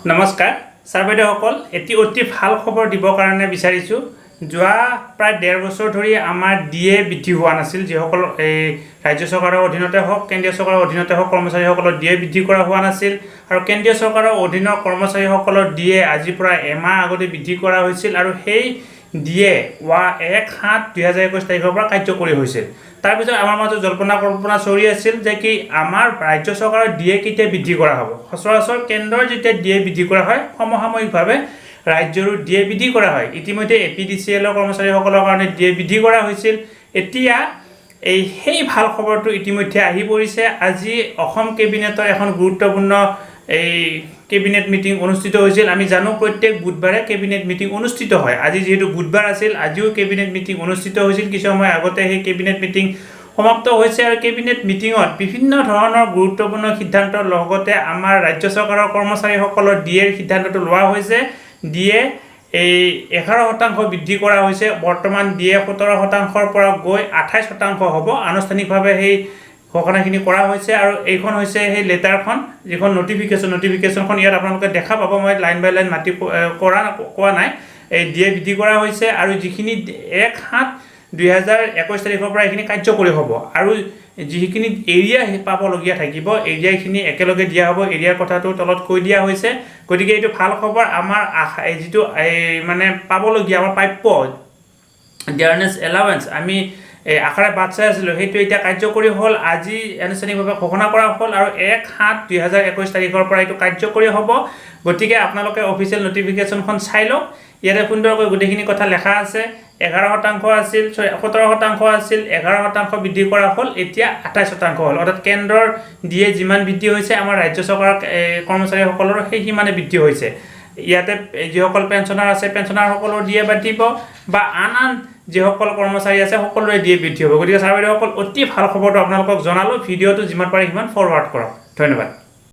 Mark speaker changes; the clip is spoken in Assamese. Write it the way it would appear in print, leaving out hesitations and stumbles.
Speaker 1: নমস্কাৰ ছাৰ বাইদেউসকল এটি অতি ভাল খবৰ দিবৰ কাৰণে বিচাৰিছোঁ যোৱা প্ৰায় 1.5 বছৰ ধৰি আমাৰ ডিএ বৃদ্ধি হোৱা নাছিল যিসকল এই ৰাজ্য চৰকাৰৰ অধীনতে হওক কেন্দ্ৰীয় চৰকাৰৰ অধীনতে হওক কৰ্মচাৰীসকলৰ ডিএ বৃদ্ধি কৰা হোৱা নাছিল আৰু কেন্দ্ৰীয় চৰকাৰৰ অধীনৰ কৰ্মচাৰীসকলৰ ডিএ আজি পৰা এমাহ আগতে বৃদ্ধি কৰা হৈছিল আৰু সেই ডিএ 1/7/2021 তাৰিখৰ পৰা কাৰ্যকৰী হৈছিল তাৰ পিছত আমাৰ মাজত জল্পনা কল্পনা চলি আছিল যে কি আমাৰ ৰাজ্য চৰকাৰৰ ডিএ কেতিয়া বৃদ্ধি কৰা হ'ব সচৰাচৰ কেন্দ্ৰৰ যেতিয়া ডিএ বৃদ্ধি কৰা হয় সমসাময়িকভাৱে ৰাজ্যৰো ডিএ বৃদ্ধি কৰা হয় ইতিমধ্যে এপিডিচিএলৰ কৰ্মচাৰীসকলৰ কাৰণে ডিএ বৃদ্ধি কৰা হৈছিল এতিয়া সেই ভাল খবৰটো ইতিমধ্যে আহি পৰিছে আজি অসম কেবিনেটৰ এখন গুৰুত্বপূৰ্ণ কেবিনেট মিটিং অনুষ্ঠিত হৈছিল আমি জানো প্ৰত্যেক বুধবাৰে কেবিনেট মিটিং অনুষ্ঠিত হয় আজি যেহেতু বুধবাৰ আছিল আজিও কেবিনেট মিটিং অনুষ্ঠিত হৈছিল কিছু সময় আগতে সেই কেবিনেট মিটিং সমাপ্ত হৈছে আৰু কেবিনেট মিটিঙত বিভিন্ন ধৰণৰ গুৰুত্বপূৰ্ণ সিদ্ধান্তৰ লগতে আমাৰ ৰাজ্য চৰকাৰৰ কৰ্মচাৰীসকলৰ ডিএৰ সিদ্ধান্তটো লোৱা হৈছে ডিএ 11% বৃদ্ধি কৰা হৈছে বৰ্তমান ডিএ 17%ৰ পৰা গৈ 28% হ'ব আনুষ্ঠানিকভাৱে সেই ঘোষণাখিনি কৰা হৈছে আৰু এইখন হৈছে সেই লেটাৰখন যিখন নটিফিকেশ্যনখন ইয়াত আপোনালোকে দেখা পাব মই লাইন বাই লাইন মাতি কোৱা নাই এই ডিএ বৃদ্ধি কৰা হৈছে আৰু যিখিনি 1/7/2021 তাৰিখৰ পৰা এইখিনি কাৰ্যকৰী হ'ব আৰু যিখিনি এৰিয়া পাবলগীয়া থাকিব এৰিয়াখিনি একেলগে দিয়া হ'ব এৰিয়াৰ কথাটো তলত কৈ দিয়া হৈছে গতিকে এইটো ভাল খবৰ আমাৰ যিটো মানে পাবলগীয়া আমাৰ প্ৰাপ্য Dearness Allowance আমি আখৰে বাট চাই আছিলোঁ সেইটো এতিয়া কাৰ্যকৰী হ'ল আজি আনুষ্ঠানিকভাৱে ঘোষণা কৰা হ'ল আৰু 1/7/2021 তাৰিখৰ পৰা এইটো কাৰ্যকৰী হ'ব গতিকে আপোনালোকে অফিচিয়েল নটিফিকেশ্যনখন চাই লওক ইয়াতে সুন্দৰকৈ গোটেইখিনি কথা লেখা আছে 11% আছিল 17% আছিল 11% বৃদ্ধি কৰা হ'ল এতিয়া 28% হ'ল অৰ্থাৎ কেন্দ্ৰৰ ডিএ যিমান বৃদ্ধি হৈছে আমাৰ ৰাজ্য চৰকাৰৰ কৰ্মচাৰীসকলৰ সেই সিমানে বৃদ্ধি হৈছে ইয়াতে যিসকল পেঞ্চনাৰ আছে পেঞ্চনাৰসকলৰ ডিএ বৃদ্ধিব বা আন যিসকল কৰ্মচাৰী আছে সকলোৰে ডিএ বৃদ্ধি হ'ব গতিকে ছাৰ বাইদেউসকল অতি ভাল খবৰটো আপোনালোকক জনালোঁ ভিডিঅ'টো যিমান পাৰে সিমান ফৰৱাৰ্ড কৰক ধন্যবাদ